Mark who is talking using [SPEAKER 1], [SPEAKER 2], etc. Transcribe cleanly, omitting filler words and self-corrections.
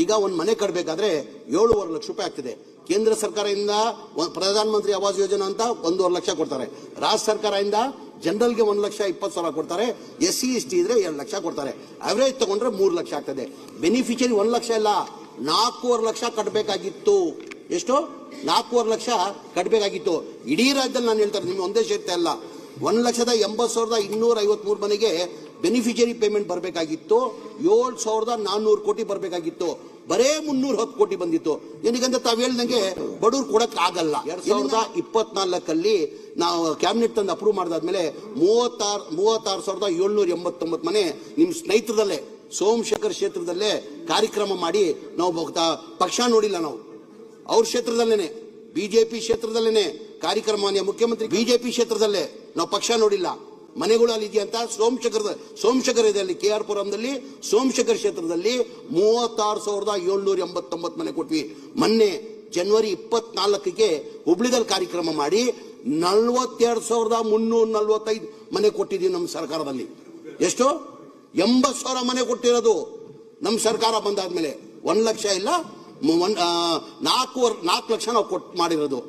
[SPEAKER 1] ಈಗ ಒಂದು ಮನೆ ಕಟ್ಟಬೇಕಾದ್ರೆ 7.5 ಲಕ್ಷ ರೂಪಾಯಿ ಆಗ್ತಿದೆ. ಕೇಂದ್ರ ಸರ್ಕಾರದಿಂದ ಪ್ರಧಾನ ಮಂತ್ರಿ ಆವಾಸ್ ಯೋಜನಾ ಅಂತ 1.5 ಲಕ್ಷ ಕೊಡ್ತಾರೆ. ರಾಜ್ಯ ಸರ್ಕಾರದಿಂದ ಜನರಲ್ಗೆ 1,20,000 ಕೊಡ್ತಾರೆ. SC ST ಇದ್ರೆ 2 ಲಕ್ಷ ಕೊಡ್ತಾರೆ. ಅವರೇಜ್ ತಗೊಂಡ್ರೆ 3 ಲಕ್ಷ ಆಗ್ತದೆ. ಬೆನಿಫಿಷಿಯರಿ 1 ಲಕ್ಷ ಇಲ್ಲ, 4.5 ಲಕ್ಷ ಕಟ್ಟಬೇಕಾಗಿತ್ತು. ಎಷ್ಟು? 4.5 ಲಕ್ಷ ಕಟ್ಟಬೇಕಾಗಿತ್ತು. ಇಡೀ ರಾಜ್ಯದಲ್ಲಿ ನಾನು ಹೇಳ್ತಾರೆ, ನಿಮ್ಗೆ ಒಂದೇ ಸೇರ್ತಾ ಇಲ್ಲ. 1,80,253 ಮನೆಗೆ ಬೆನಿಫಿಷಿಯರಿ ಪೇಮೆಂಟ್ ಬರಬೇಕಾಗಿತ್ತು. 7,400 ಕೋಟಿ ಬರಬೇಕಾಗಿತ್ತು. ಬರೇ 310 ಕೋಟಿ ಬಂದಿತ್ತು. ಏನಕ್ಕಂದ್ರೆ ತಾವು ಹೇಳ್ದಂಗೆ ಬಡವ್ರು ಕೊಡಕ್ ಆಗಲ್ಲ. 2024 ನಾವು ಕ್ಯಾಬಿನೆಟ್ ತಂದು ಅಪ್ರೂವ್ ಮಾಡಿದಾದ್ಮೇಲೆ 36,789 ಮನೆ ನಿಮ್ ಸ್ನೇಹಿತರದಲ್ಲೇ ಸೋಮಶೇಖರ್ ಕ್ಷೇತ್ರದಲ್ಲೇ ಕಾರ್ಯಕ್ರಮ ಮಾಡಿ ನಾವು ಪಕ್ಷ ನೋಡಿಲ್ಲ. ನಾವು ಅವ್ರ ಕ್ಷೇತ್ರದಲ್ಲೇನೆ, ಬಿಜೆಪಿ ಕ್ಷೇತ್ರದಲ್ಲೇನೆ ಕಾರ್ಯಕ್ರಮ, ಮುಖ್ಯಮಂತ್ರಿ ಬಿಜೆಪಿ ಕ್ಷೇತ್ರದಲ್ಲೇ ನಾವು ಪಕ್ಷ ನೋಡಿಲ್ಲ. ಮನೆಗಳು ಅಲ್ಲಿ ಇದೆಯಂತ ಸೋಮಶೇಖರ್ ಇದೆ ಅಲ್ಲಿ KR ಪುರಂದಲ್ಲಿ ಸೋಮಶೇಖರ್ ಕ್ಷೇತ್ರದಲ್ಲಿ 36,789 ಮನೆ ಕೊಟ್ವಿ. ಮೊನ್ನೆ ಜನವರಿ 24ಕ್ಕೆ ಹುಬ್ಳಿದಲ್ಲಿ ಕಾರ್ಯಕ್ರಮ ಮಾಡಿ 42,345 ಮನೆ ಕೊಟ್ಟಿದ್ದೀವಿ ನಮ್ಮ ಸರ್ಕಾರದಲ್ಲಿ. ಎಷ್ಟು? 80,000 ಮನೆ ಕೊಟ್ಟಿರೋದು ನಮ್ಮ ಸರ್ಕಾರ ಬಂದಾದ್ಮೇಲೆ. 1 ಲಕ್ಷ ಇಲ್ಲ, 4 ಲಕ್ಷ ನಾವು ಮಾಡಿರೋದು.